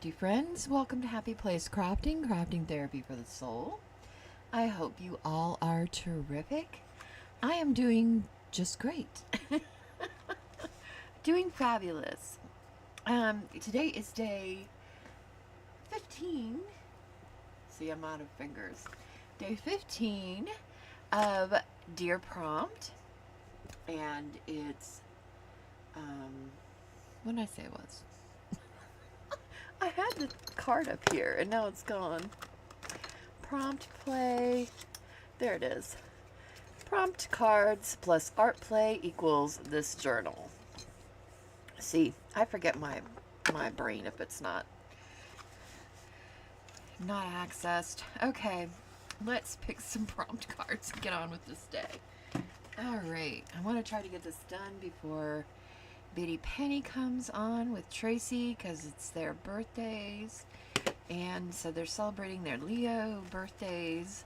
crafty friends. Welcome to Happy Place Crafting, crafting therapy for the soul. I hope you all are terrific. I am doing just great. Doing fabulous. Today is day 15. See, I'm out of fingers. Day 15 of Dear Prompt. And it's, what did I say it was? I had the card up here and now it's gone. Prompt play. There it is. Prompt cards plus art play equals this journal. See, I forget my brain if it's not accessed. Okay, let's pick some prompt cards and get on with this day. All right, I want to try to get this done before Bitty Penny comes on with Tracy because it's their birthdays. And so they're celebrating their Leo birthdays.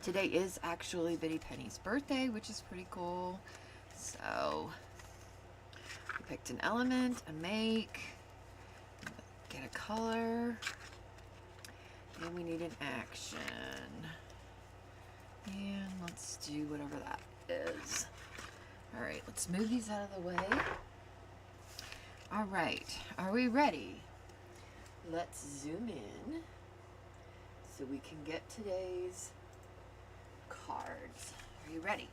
Today is actually Bitty Penny's birthday, which is pretty cool. So we picked an element, a make, get a color, and we need an action. And let's do whatever that is. All right, let's move these out of the way. All right, are we ready? Let's zoom in so we can get today's cards. Are you ready?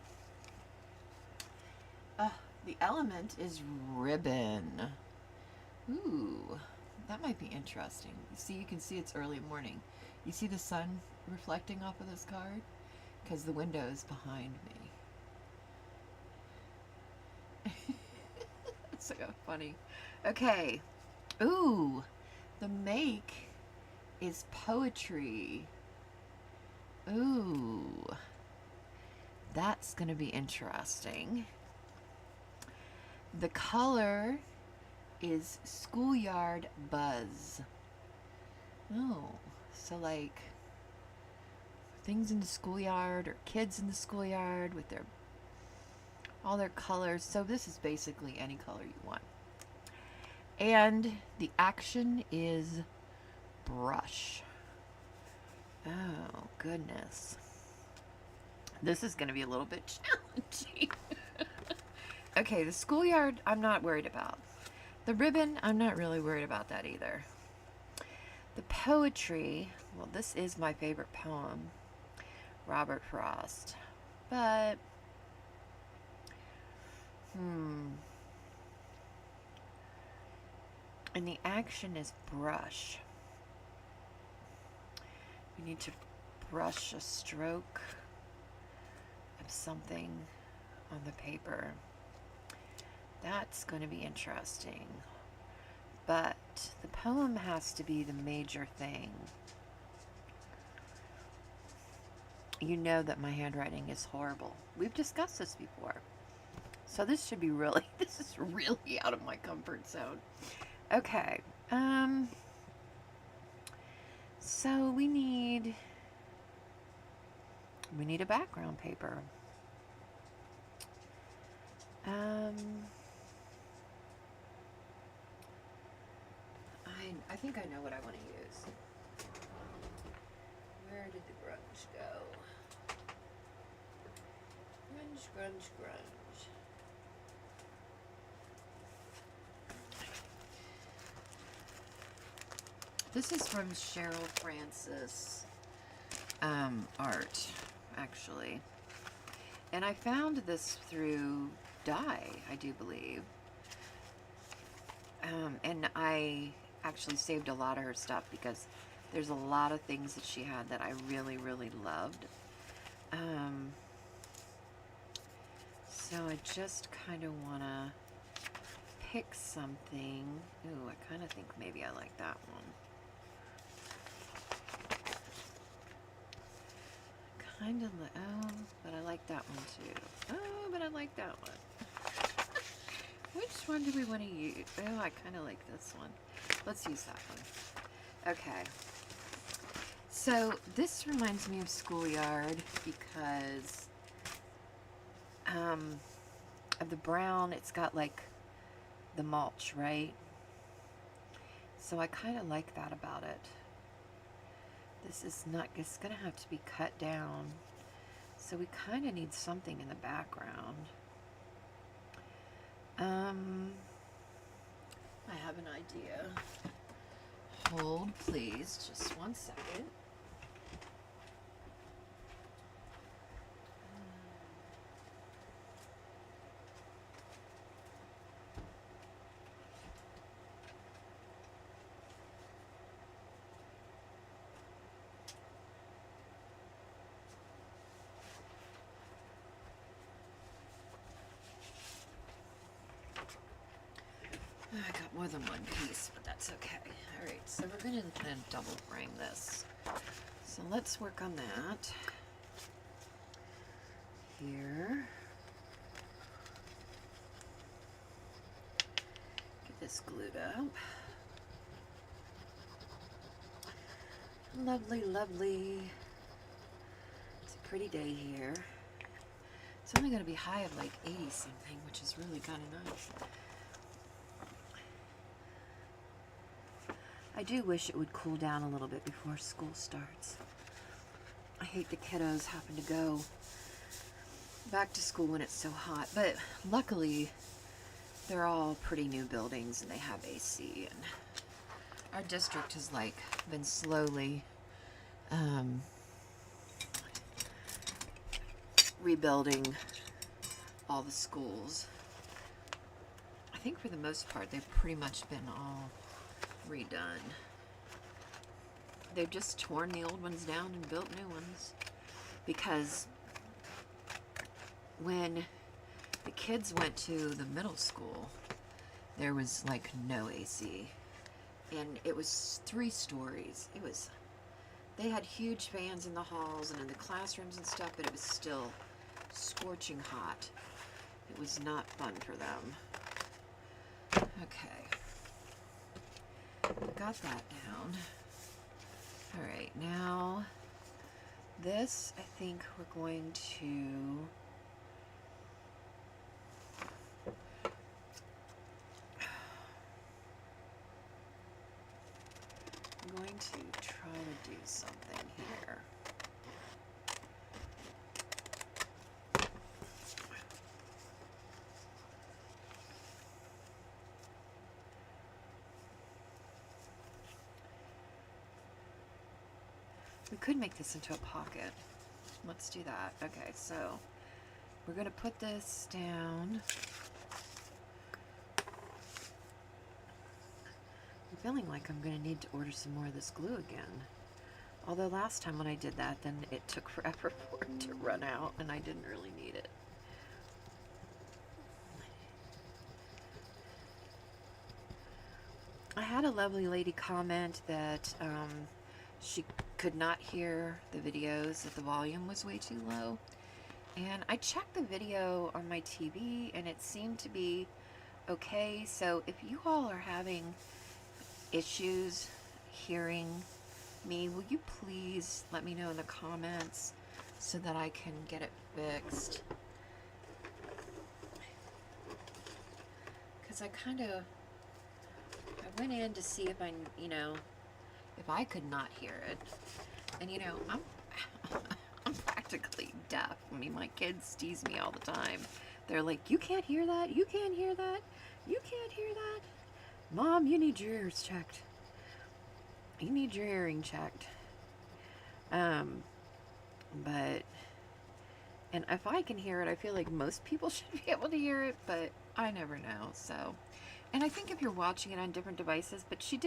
The element is ribbon. Ooh, that might be interesting. See, you can see it's early morning. You see the sun reflecting off of this card? Because the window is behind me. That's so funny. Okay. Ooh, the make is poetry. Ooh, that's going to be interesting. The color is schoolyard buzz. Oh, so like things in the schoolyard or kids in the schoolyard with all their colors. So this is basically any color you want. And the action is brush. Oh, goodness. This is going to be a little bit challenging. Okay, the schoolyard, I'm not worried about. The ribbon, I'm not really worried about that either. The poetry, well, this is my favorite poem, Robert Frost. But, and the action is brush. We need to brush a stroke of something on the paper. That's going to be interesting. But the poem has to be the major thing. You know that my handwriting is horrible. We've discussed this before. So this should be this is really out of my comfort zone. Okay. So we need a background paper. I think I know what I want to use. Where did the grunge go? Grunge, grunge, grunge. This is from Cheryl Francis art, actually. And I found this through Dye, I do believe. And I actually saved a lot of her stuff because there's a lot of things that she had that I really, really loved. So I just kind of want to pick something. Ooh, I kind of think maybe I like that one. Kind of but I like that one too. Oh, but I like that one. Which one do we want to use? Oh, I kind of like this one. Let's use that one. Okay. So this reminds me of schoolyard because of the brown. It's got like the mulch, right? So I kind of like that about it. This is not, it's going to have to be cut down. So we kind of need something in the background. I have an idea. Hold, please, just 1 second. I got more than one piece, but that's okay. All right, so we're going to double frame this. So let's work on that. Here. Get this glued up. Lovely, lovely. It's a pretty day here. It's only going to be high of like 80 something, which is really kind of nice. I do wish it would cool down a little bit before school starts. I hate the kiddos having to go back to school when it's so hot, but luckily they're all pretty new buildings and they have AC, and our district has like been slowly rebuilding all the schools. I think for the most part they've pretty much been all redone. They've just torn the old ones down and built new ones, because when the kids went to the middle school there was like no AC, and it was 3 stories. They had huge fans in the halls and in the classrooms and stuff, but it was still scorching hot. It was not fun for them. Okay. Got that down. All right, now this, I think we're going to try to do something here. We could make this into a pocket. Let's do that. Okay, so we're going to put this down. I'm feeling like I'm going to need to order some more of this glue again. Although last time when I did that, then it took forever for it to run out, and I didn't really need it. I had a lovely lady comment that she could not hear the videos, that the volume was way too low. And I checked the video on my TV and it seemed to be okay. So if you all are having issues hearing me, will you please let me know in the comments so that I can get it fixed? Because I went in to see if if I could not hear it. And I'm practically deaf. I mean, my kids tease me all the time. They're like, you can't hear that, you can't hear that, you can't hear that. Mom, you need your ears checked. You need your hearing checked. And if I can hear it, I feel like most people should be able to hear it, but I never know, so. And I think if you're watching it on different devices, but she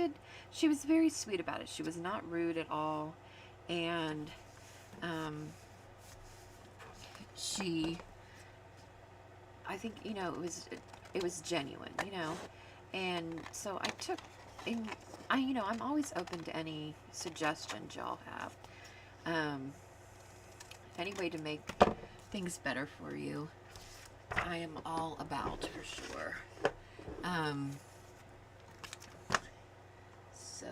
was very sweet about it. She was not rude at all. And I think, it was genuine, and so I'm always open to any suggestions y'all have. Any way to make things better for you, I am all about, for sure. So,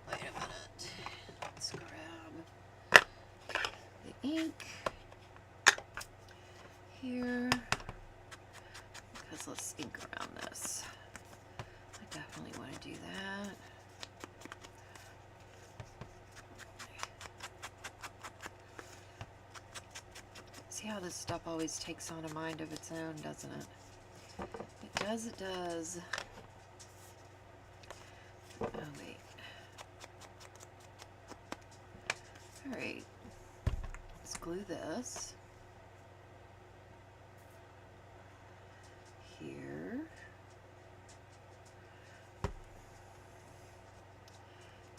wait a minute. Let's grab the ink here, because let's ink around this. I definitely want how this stuff always takes on a mind of its own, doesn't it? It does, it does. Oh, wait. Alright. Let's glue this here.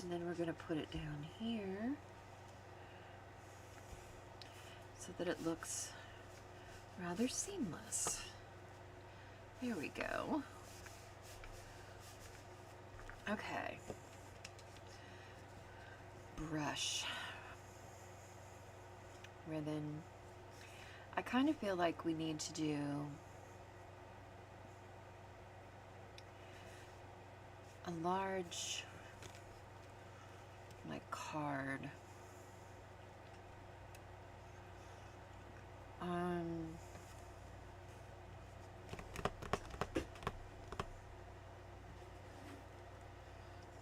And then we're going to put it down here so that it looks rather seamless. There we go. Okay. Brush. Ribbon. I kind of feel like we need to do a large, like, card.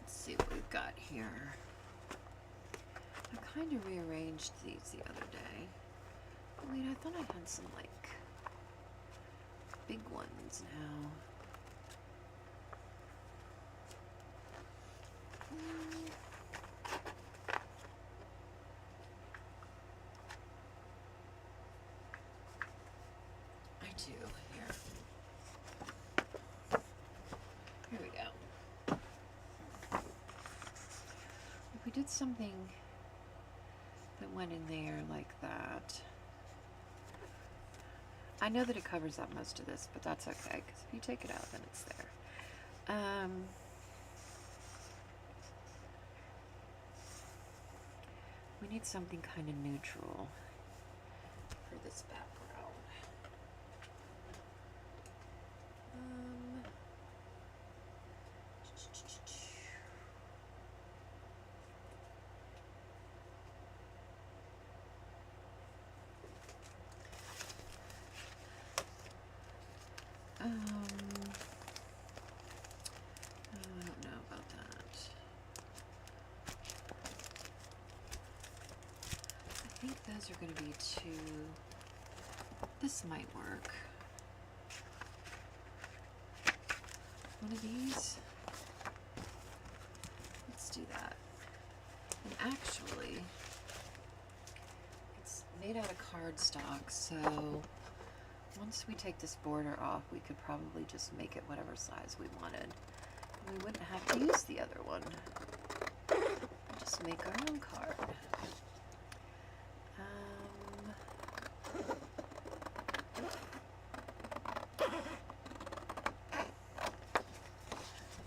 Let's see what we've got here. I kind of rearranged these the other day. Oh, wait, I thought I had some, like, big ones now. I do, here. Here we go. If we did something that went in there like that. I know that it covers up most of this, but that's okay, because if you take it out, then it's there. We need something kind of neutral for this background. I don't know about that. I think those are going to be too. This might work. One of these. Let's do that. And actually, it's made out of cardstock, so once we take this border off, we could probably just make it whatever size we wanted. And we wouldn't have to use the other one. Just make our own card.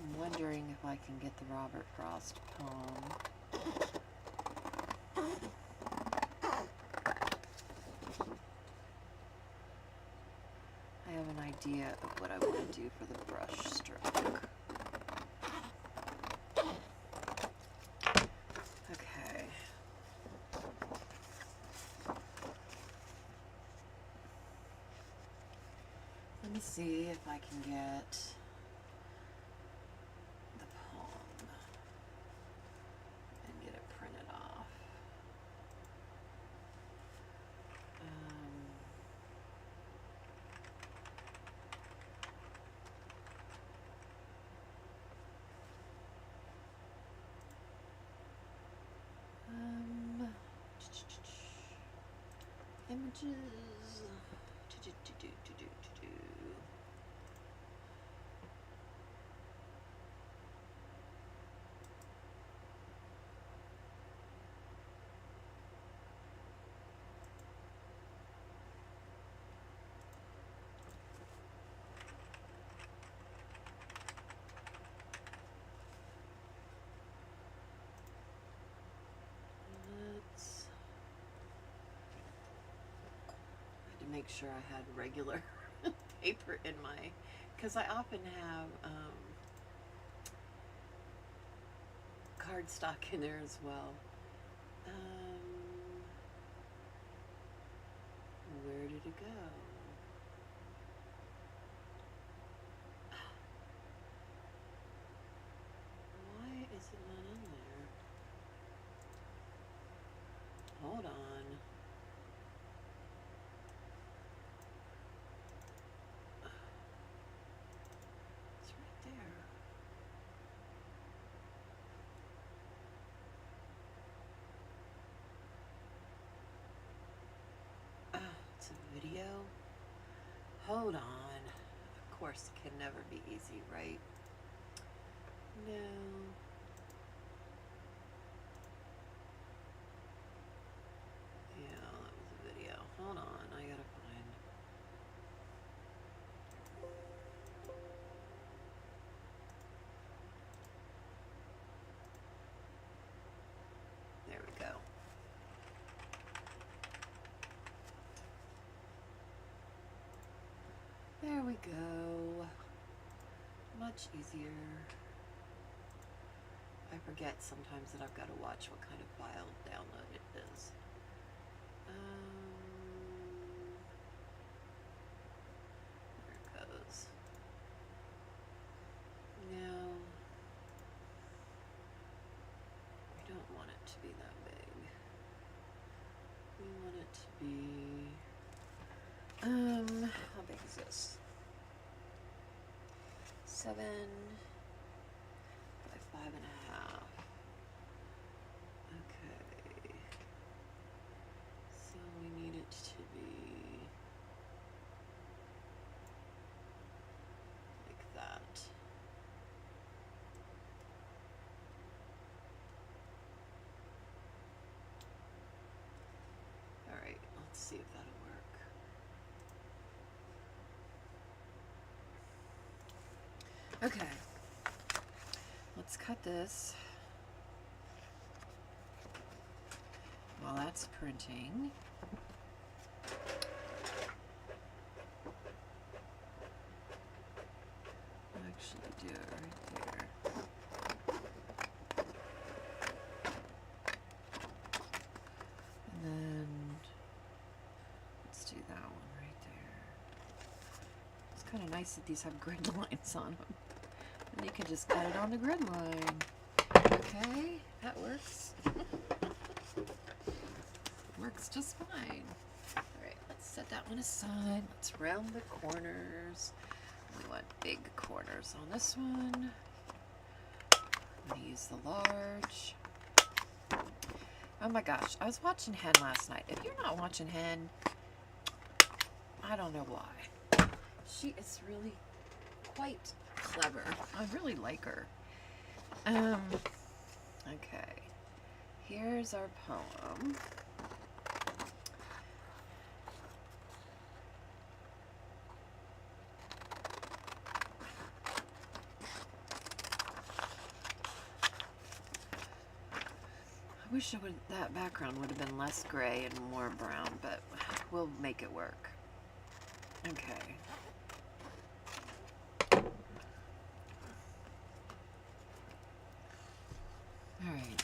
I'm wondering if I can get the Robert Frost poem. I have an idea of what I want to do for the brush stroke. Okay. Let me see if I can get the poem and get it printed off. Images. Make sure I had regular paper in my, because I often have cardstock in there as well. Where did it go? Why is it not in there? Hold on. hold on. Of course, it can never be easy, right? No. Yeah, that was a video. Hold on, I gotta find. There we go. There we go. Much easier. I forget sometimes that I've got to watch what kind of file download it is. There it goes. Now, we don't want it to be that big. We want it to be, how big is this? 7 by 5.5. Okay. So we need it to be like that. All right, let's see if that'll work. Okay, let's cut this while that's printing. Actually do it right there. And then let's do that one right there. It's kind of nice that these have grid lines on them. And you can just cut it on the grid line. Okay, that works. Works just fine. Alright, let's set that one aside. Let's round the corners. We want big corners on this one. I'm going to use the large. Oh my gosh, I was watching Hen last night. If you're not watching Hen, I don't know why. She is really quite clever. I really like her. Okay. Here's our poem. I wish that background would have been less gray and more brown, but we'll make it work. Okay. All right.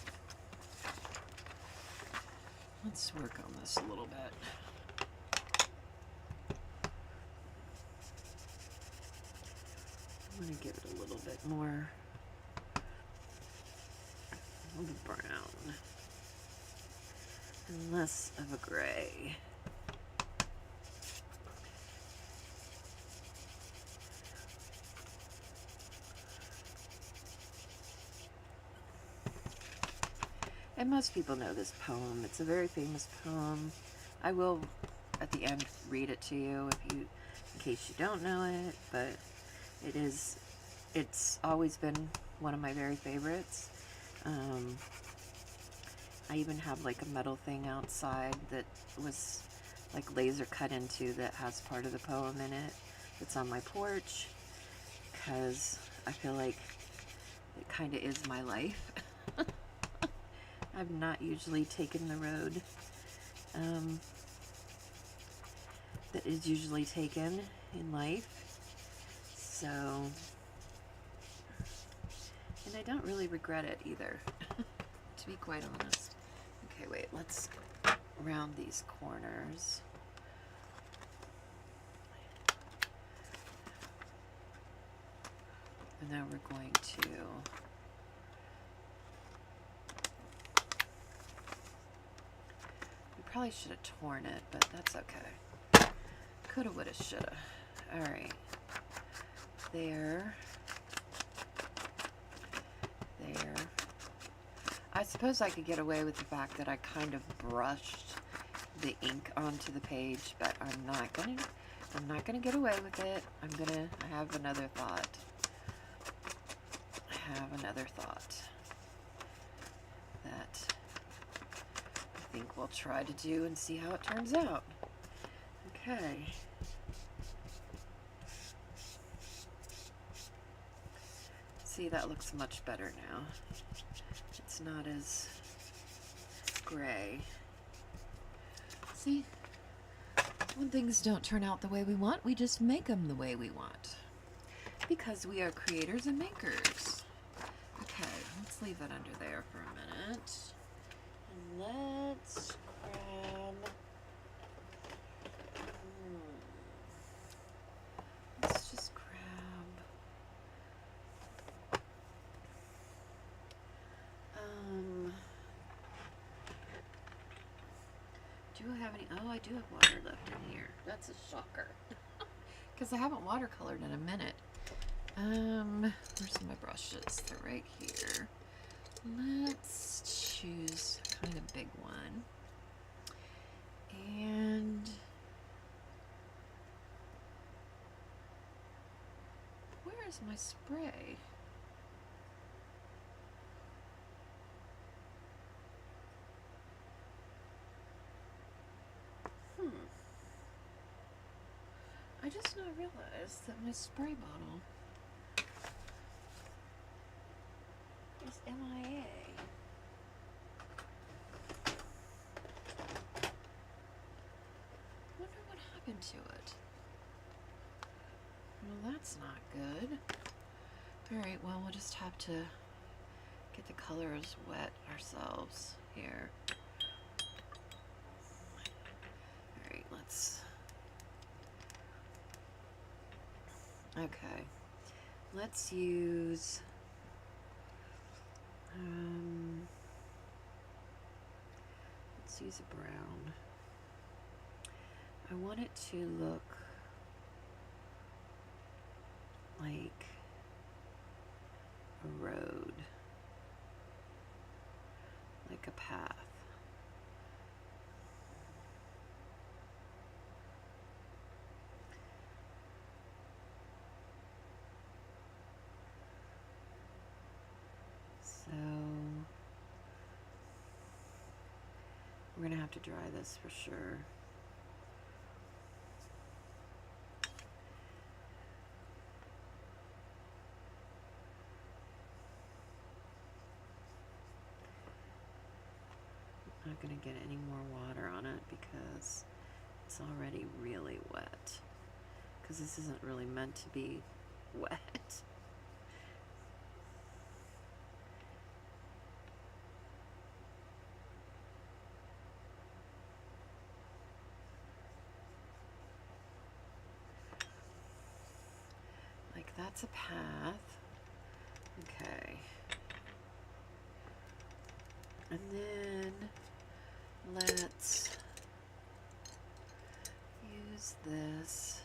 Let's work on this a little bit. I'm going to give it a little bit more brown and less of a gray. And most people know this poem. It's a very famous poem. I will, at the end, read it to you in case you don't know it, but it's always been one of my very favorites. I even have like a metal thing outside that was like laser cut into that has part of the poem in it. It's on my porch because I feel like it kind of is my life. I've not usually taken the road that is usually taken in life. So, and I don't really regret it either, to be quite honest. Okay, wait, let's round these corners. And now we're going to probably should have torn it, but that's okay. Coulda, woulda, shoulda. Alright. There. There. I suppose I could get away with the fact that I kind of brushed the ink onto the page, but I'm not going to I'm not going to get away with it. I have another thought. That I think we'll try to do and see how it turns out. Okay. See, that looks much better now. It's not as gray. See, when things don't turn out the way we want, we just make them the way we want. Because we are creators and makers. Okay, let's leave that under there for a minute. And let's grab... Let's just grab... do I have any... Oh, I do have water left in here. That's a shocker. Because I haven't watercolored in a minute. Where's my brushes? They're right here. Let's choose kind of big one. And where is my spray? I just now realized that my spray bottle is MIA. Wonder what happened to it. Well, that's not good. Alright, well, we'll just have to get the colors wet ourselves here. Alright, let's... Okay, let's use a brown. I want it to look like a road, like a path. So we're gonna have to dry this for sure. I'm not gonna get any more water on it because it's already really wet. Because this isn't really meant to be wet. That's a path. Okay. And then let's use this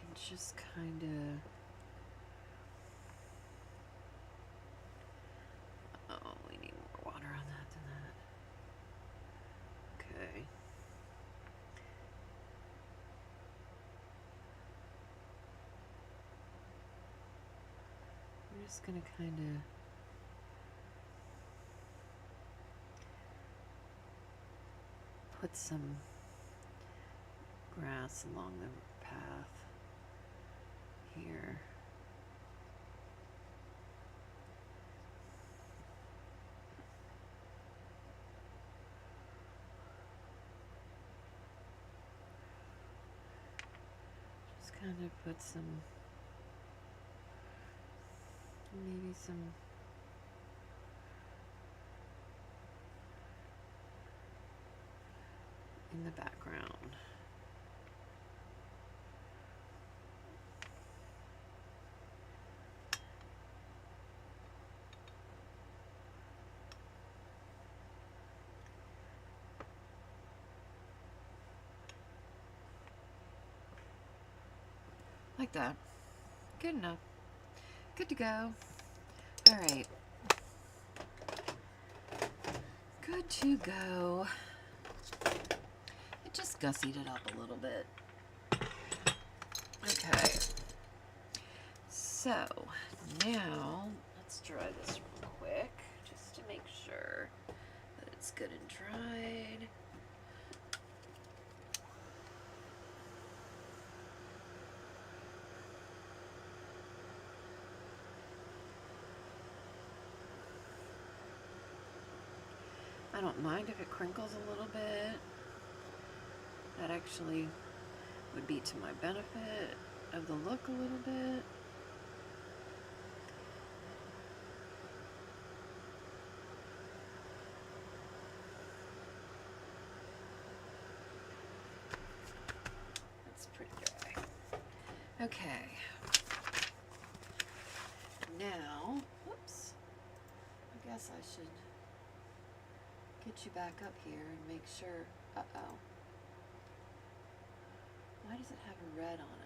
and just kind of... Oh, we need more water on that than that. Okay. I'm just going to kind of put some grass along the path here. Just kind of put some, maybe some in the background. Like that. Good enough. Good to go. All right. Good to go. It just gussied it up a little bit. So now let's dry this real quick just to make sure that it's good and dried. I don't mind if it crinkles a little bit. That actually would be to my benefit of the look a little bit. That's pretty dry. Okay. Now, whoops. I guess I should get you back up here and make sure. Uh-oh. Why does it have a red on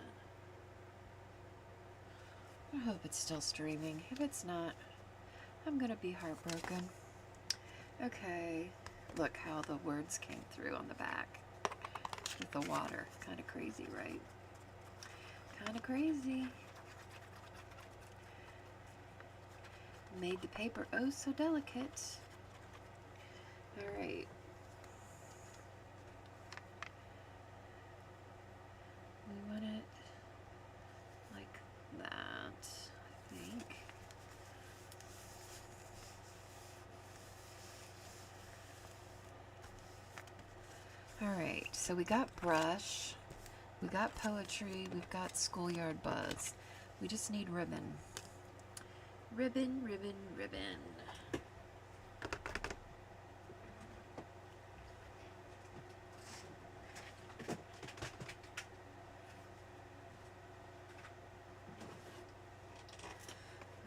it? I hope it's still streaming. If it's not, I'm gonna be heartbroken. Okay, look how the words came through on the back with the water. Kind of crazy, right? Kind of crazy. Made the paper oh so delicate. All right. We want it like that, I think. All right, so we got brush, we got poetry, we've got schoolyard buzz. We just need ribbon. Ribbon, ribbon, ribbon.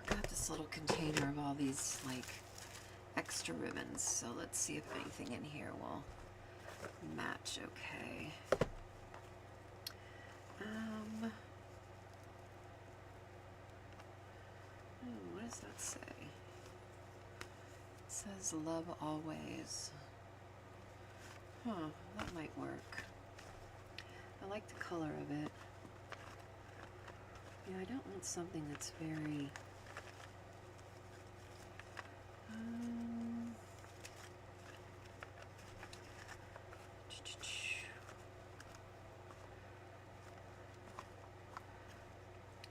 I've got this little container of all these like extra ribbons, so let's see if anything in here will match okay. What does that say? It says love always. Huh, that might work. I like the color of it. Yeah, I don't want something that's very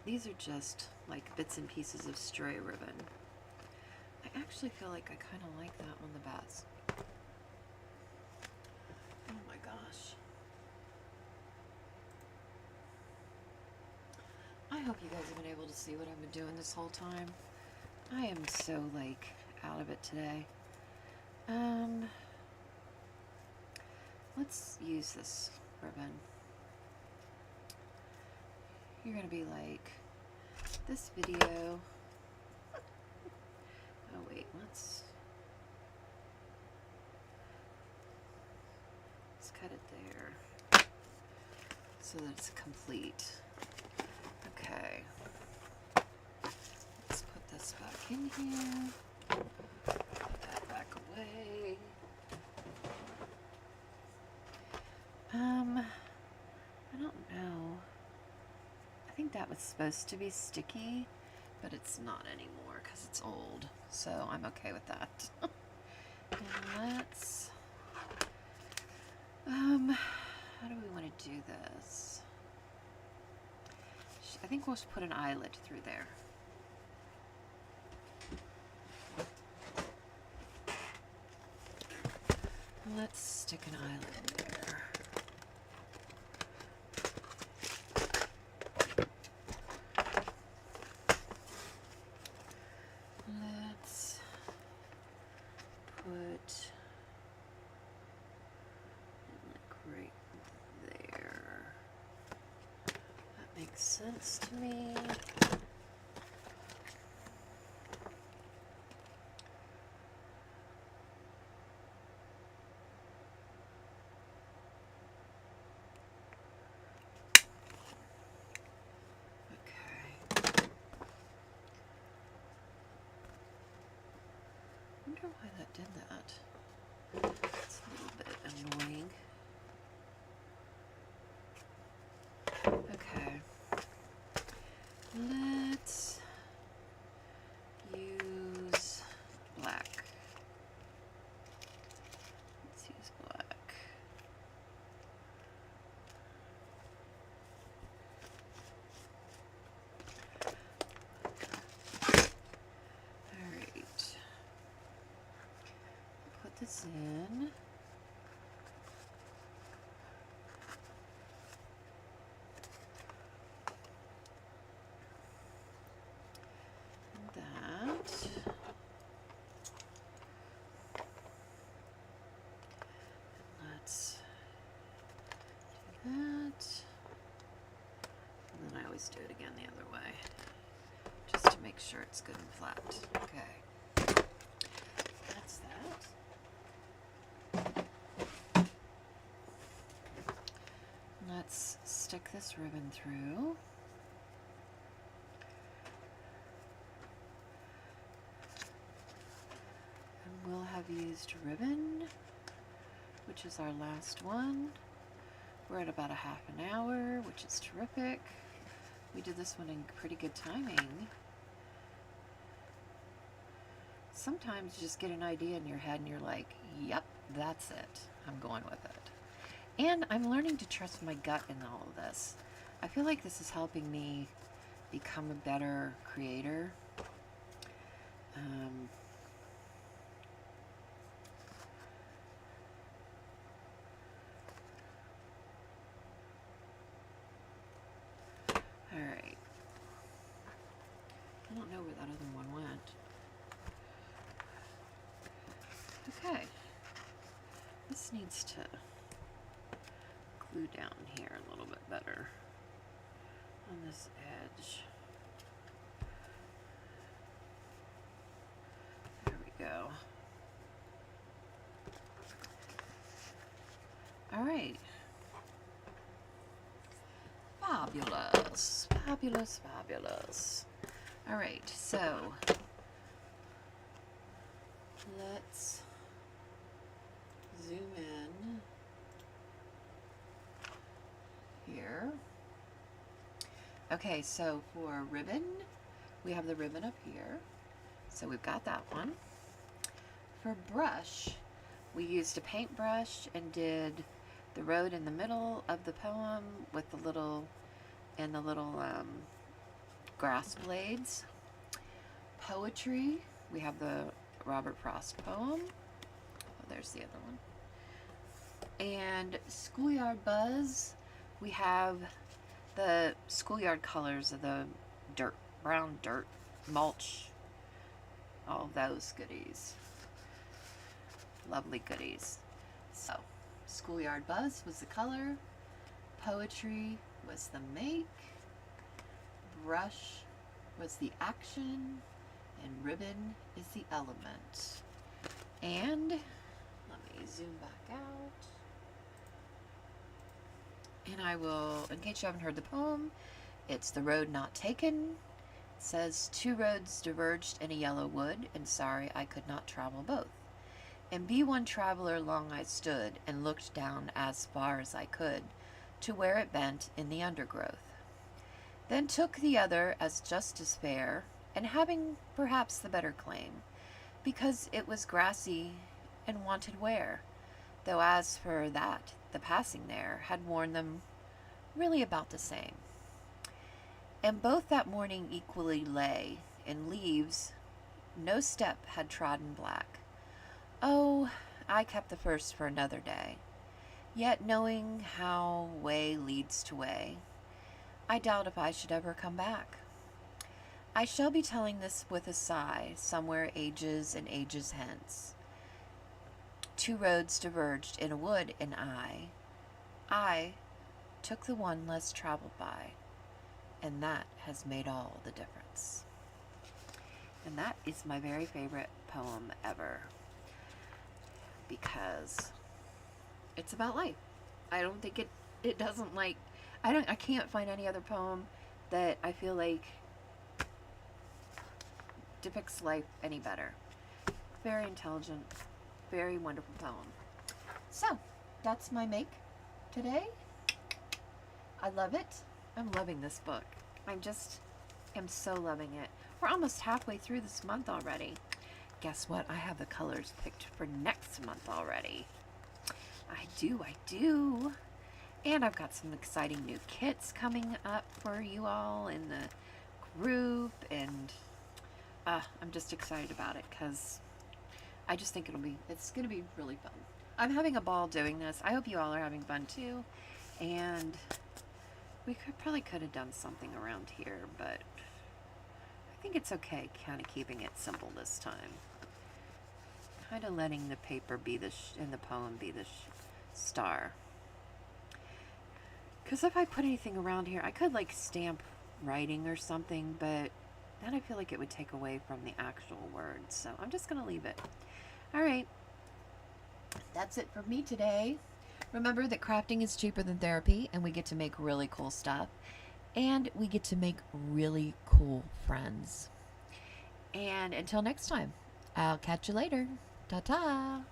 these are just like bits and pieces of stray ribbon. I actually feel like I kind of like that one the best. Oh my gosh. I hope you guys have been able to see what I've been doing this whole time. I am so like out of it today. Let's use this ribbon. You're gonna be like, this video. Oh wait, let's cut it there so that it's complete. Okay. Let's put this back in here. Put that back away. I don't know. I think that was supposed to be sticky, but it's not anymore because it's old. So I'm okay with that. And let's, how do we want to do this? I think we'll just put an eyelet through there. Let's stick an eyelet there. Let's put like right there. That makes sense to me. I wonder why that did that. It's a little bit annoying. Okay. Let's in. That. Let's do that. And then I always do it again the other way, just to make sure it's good and flat. Okay. That's that. Let's stick this ribbon through. And we'll have used ribbon, which is our last one. We're at about a half an hour, which is terrific. We did this one in pretty good timing. Sometimes you just get an idea in your head and you're like, yep, that's it. I'm going with it. And I'm learning to trust my gut in all of this. I feel like this is helping me become a better creator. Alright. I don't know where that other one went. Okay. This needs to glue down here a little bit better on this edge. There we go. Alright. Fabulous. Fabulous, fabulous. Alright, so let's zoom in here. Okay, so for ribbon, we have the ribbon up here. So we've got that one. For brush, we used a paintbrush and did the road in the middle of the poem with the little grass blades. Poetry, we have the Robert Frost poem. Oh, there's the other one. And Schoolyard Buzz, we have the schoolyard colors of the dirt, brown dirt, mulch, all those goodies. Lovely goodies. So, Schoolyard Buzz was the color, poetry was the make, brush was the action, and ribbon is the element. And let me zoom back out. And I will, in case you haven't heard the poem, it's The Road Not Taken. It says, 2 roads diverged in a yellow wood, and sorry I could not travel both. And be one traveler long I stood, and looked down as far as I could, to where it bent in the undergrowth. Then took the other as just as fair, and having perhaps the better claim, because it was grassy and wanted wear, though as for that, the passing there had worn them really about the same. And both that morning equally lay, in leaves no step had trodden black. Oh, I kept the first for another day, yet knowing how way leads to way, I doubt if I should ever come back. I shall be telling this with a sigh, somewhere ages and ages hence. 2 roads diverged in a wood, and I took the one less traveled by, and that has made all the difference. And that is my very favorite poem ever, because it's about life. I don't think it doesn't like, I can't find any other poem that I feel like depicts life any better. Very intelligent, very wonderful poem. So, that's my make today. I love it. I'm loving this book. I'm so loving it. We're almost halfway through this month already. Guess what? I have the colors picked for next month already. I do. And I've got some exciting new kits coming up for you all in the group, and I'm just excited about it because I just think it's going to be really fun. I'm having a ball doing this. I hope you all are having fun too. And we probably could have done something around here, but I think it's okay kind of keeping it simple this time. Kind of letting the paper be and the poem be the star. Because if I put anything around here, I could like stamp writing or something, but then I feel like it would take away from the actual words. So I'm just going to leave it. All right. That's it for me today. Remember that crafting is cheaper than therapy, and we get to make really cool stuff. And we get to make really cool friends. And until next time, I'll catch you later. Ta-ta.